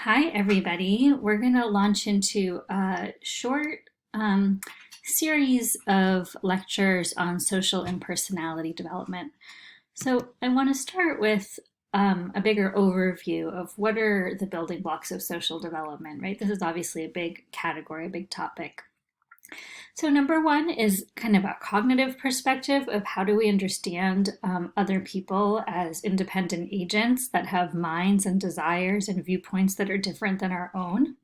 Hi, everybody. We're going to launch into a short series of lectures on social and personality development. So, I want to start with a bigger overview of what are the building blocks of social development, right? This is obviously a big category, a big topic. So, number one is kind of a cognitive perspective of how do we understand other people as independent agents that have minds and desires and viewpoints that are different than our own.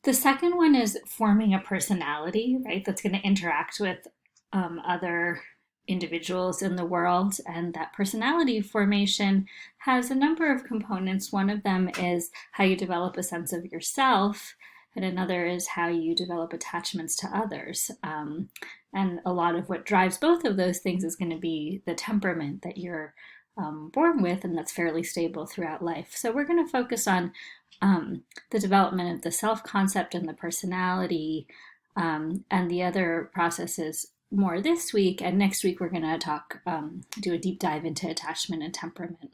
The second one is forming a personality, right? That's going to interact with other individuals in the world. And that personality formation has a number of components. One of them is how you develop a sense of yourself, and another is how you develop attachments to others. And a lot of what drives both of those things is going to be the temperament that you're born with, and that's fairly stable throughout life. So we're going to focus on the development of the self concept and the personality, and the other processes more this week. And next week, we're going to do a deep dive into attachment and temperament.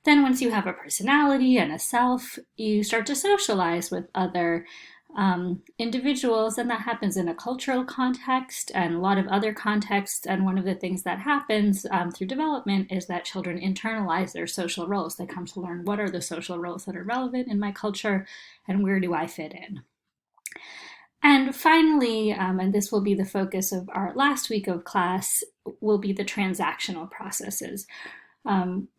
Then, once you have a personality and a self, you start to socialize with other individuals, and that happens in a cultural context and a lot of other contexts. And one of the things that happens through development is that children internalize their social roles. They come to learn what are the social roles that are relevant in my culture and where do I fit in. And finally, and this will be the focus of our last week of class, will be the transactional processes.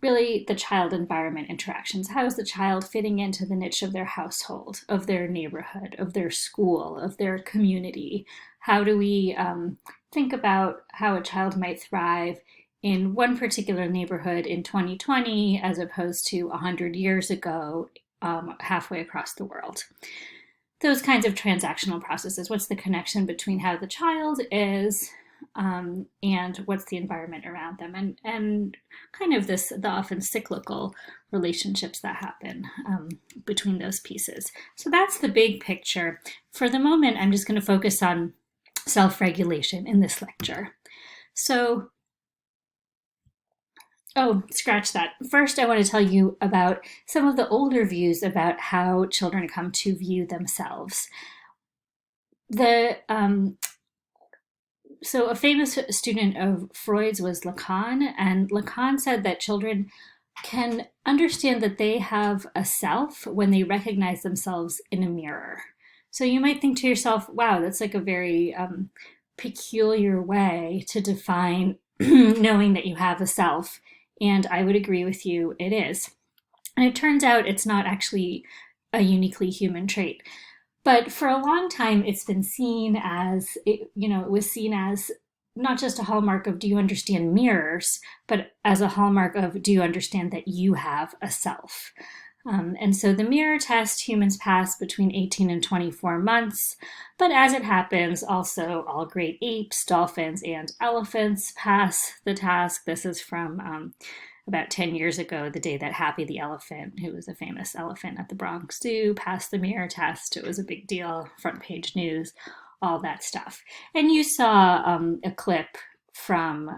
Really the child-environment interactions. How is the child fitting into the niche of their household, of their neighborhood, of their school, of their community? How do we think about how a child might thrive in one particular neighborhood in 2020 as opposed to 100 years ago, halfway across the world? Those kinds of transactional processes. What's the connection between how the child is and what's the environment around them, and kind of the often cyclical relationships that happen between those pieces. So that's the big picture. For the moment, I'm just going to focus on self-regulation in this lecture. So, scratch that. First, I want to tell you about some of the older views about how children come to view themselves. So a famous student of Freud's was Lacan, and Lacan said that children can understand that they have a self when they recognize themselves in a mirror. So you might think to yourself, wow, that's like a very peculiar way to define knowing that you have a self. And I would agree with you, it is. And it turns out it's not actually a uniquely human trait. But for a long time, it's been seen as, it was seen as not just a hallmark of do you understand mirrors, but as a hallmark of do you understand that you have a self? And so the mirror test, humans pass between 18 and 24 months. But as it happens, also all great apes, dolphins, and elephants pass the task. This is from about 10 years ago, the day that Happy the elephant, who was a famous elephant at the Bronx Zoo, passed the mirror test. It was a big deal, front page news, all that stuff. And you saw a clip from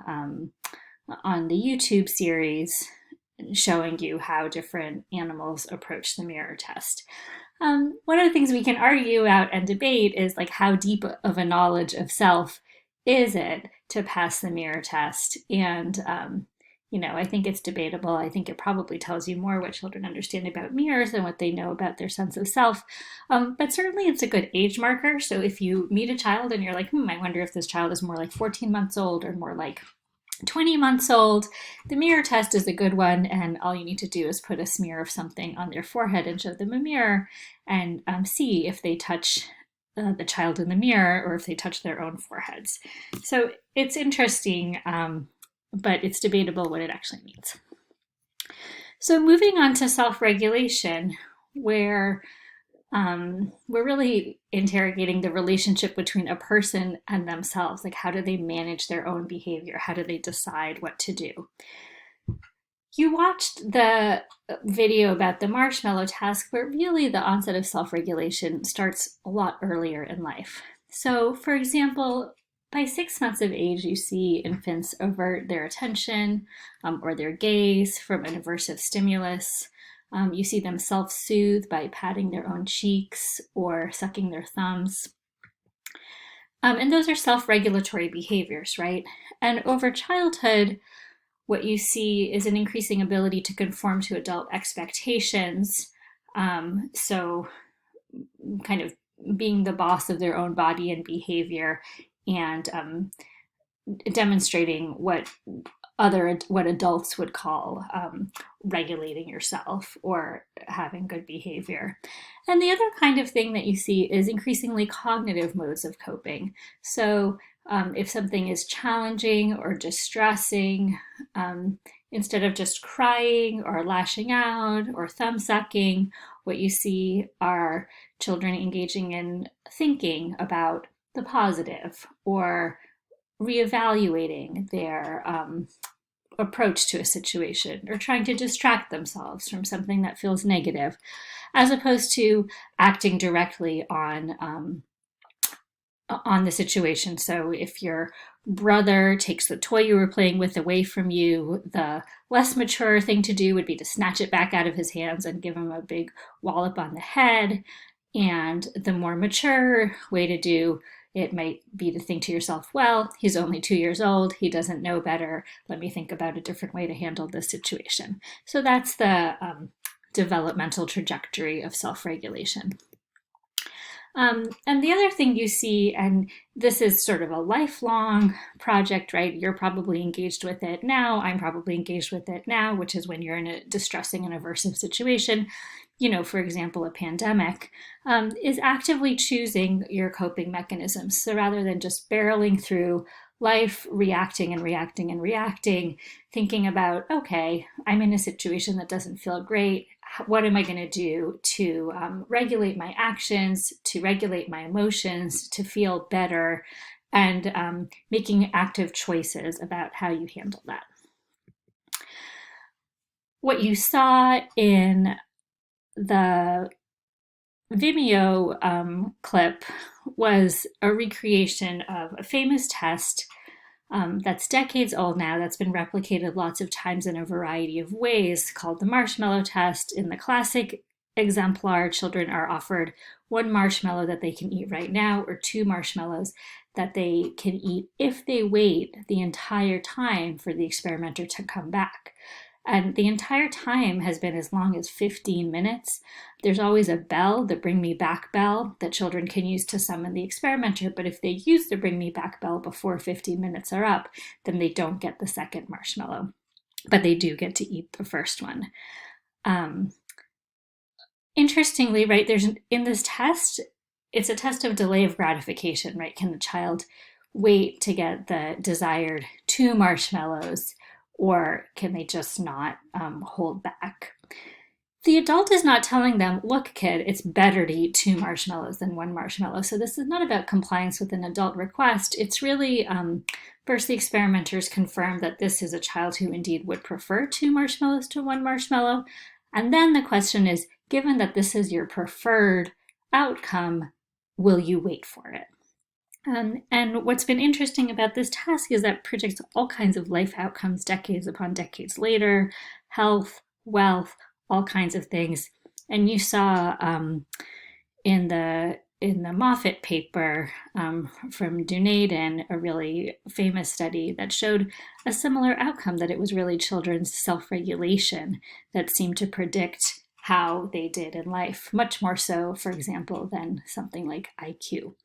on the YouTube series showing you how different animals approach the mirror test. One of the things we can argue about and debate is like how deep of a knowledge of self is it to pass the mirror test? And I think it's debatable. I think it probably tells you more what children understand about mirrors than what they know about their sense of self. But certainly it's a good age marker. So if you meet a child and you're like, I wonder if this child is more like 14 months old or more like 20 months old, the mirror test is a good one. And all you need to do is put a smear of something on their forehead and show them a mirror and see if they touch the child in the mirror or if they touch their own foreheads. So it's interesting. But it's debatable what it actually means. So moving on to self-regulation, where we're really interrogating the relationship between a person and themselves. Like, how do they manage their own behavior? How do they decide what to do? You watched the video about the marshmallow task, but really the onset of self-regulation starts a lot earlier in life. So, for example, by 6 months of age, you see infants avert their attention or their gaze from an aversive stimulus. You see them self-soothe by patting their own cheeks or sucking their thumbs. And those are self-regulatory behaviors, right? And over childhood, what you see is an increasing ability to conform to adult expectations. So kind of being the boss of their own body and behavior, and demonstrating what adults would call regulating yourself or having good behavior. And the other kind of thing that you see is increasingly cognitive modes of coping. So if something is challenging or distressing, instead of just crying or lashing out or thumb sucking, what you see are children engaging in thinking about the positive or reevaluating their approach to a situation or trying to distract themselves from something that feels negative, as opposed to acting directly on the situation. So if your brother takes the toy you were playing with away from you, the less mature thing to do would be to snatch it back out of his hands and give him a big wallop on the head. And the more mature way to do it might be to think to yourself, well, he's only 2 years old. He doesn't know better. Let me think about a different way to handle this situation. So that's the developmental trajectory of self-regulation. And the other thing you see, and this is sort of a lifelong project, right? You're probably engaged with it now. I'm probably engaged with it now, which is when you're in a distressing and aversive situation, for example, a pandemic, is actively choosing your coping mechanisms. So rather than just barreling through life, reacting and reacting and reacting, thinking about, okay, I'm in a situation that doesn't feel great. What am I going to do to regulate my actions, to regulate my emotions, to feel better, and making active choices about how you handle that. What you saw in the Vimeo clip was a recreation of a famous test that's decades old now, that's been replicated lots of times in a variety of ways, called the marshmallow test. In the classic exemplar, children are offered one marshmallow that they can eat right now, or two marshmallows that they can eat if they wait the entire time for the experimenter to come back. And the entire time has been as long as 15 minutes. There's always a bell, the bring me back bell, that children can use to summon the experimenter. But if they use the bring me back bell before 15 minutes are up, then they don't get the second marshmallow. But they do get to eat the first one. Interestingly, right, in this test, it's a test of delay of gratification, right? Can the child wait to get the desired 2 marshmallows, or can they just not hold back? The adult is not telling them, look, kid, it's better to eat 2 marshmallows than 1 marshmallow. So this is not about compliance with an adult request. It's really, first the experimenters confirm that this is a child who indeed would prefer 2 marshmallows to 1 marshmallow. And then the question is, given that this is your preferred outcome, will you wait for it? And what's been interesting about this task is that it predicts all kinds of life outcomes decades upon decades later, health, wealth, all kinds of things. And you saw in the Moffitt paper from Dunedin, a really famous study that showed a similar outcome, that it was really children's self-regulation that seemed to predict how they did in life, much more so, for example, than something like IQ.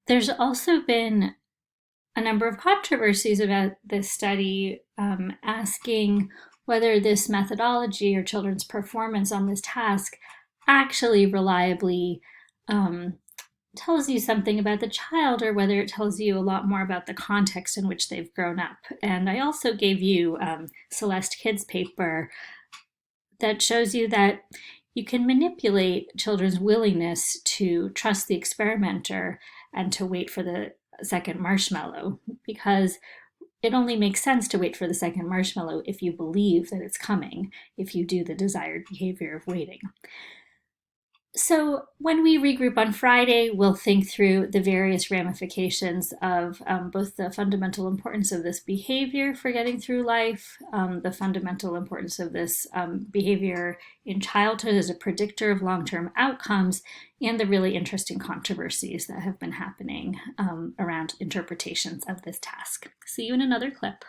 There's also been a number of controversies about this study, asking whether this methodology or children's performance on this task actually reliably tells you something about the child, or whether it tells you a lot more about the context in which they've grown up. And I also gave you Celeste Kidd's paper that shows you that you can manipulate children's willingness to trust the experimenter and to wait for the second marshmallow, because it only makes sense to wait for the second marshmallow if you believe that it's coming, if you do the desired behavior of waiting. So when we regroup on Friday, we'll think through the various ramifications of both the fundamental importance of this behavior for getting through life, the fundamental importance of this behavior in childhood as a predictor of long-term outcomes, and the really interesting controversies that have been happening around interpretations of this task. See you in another clip.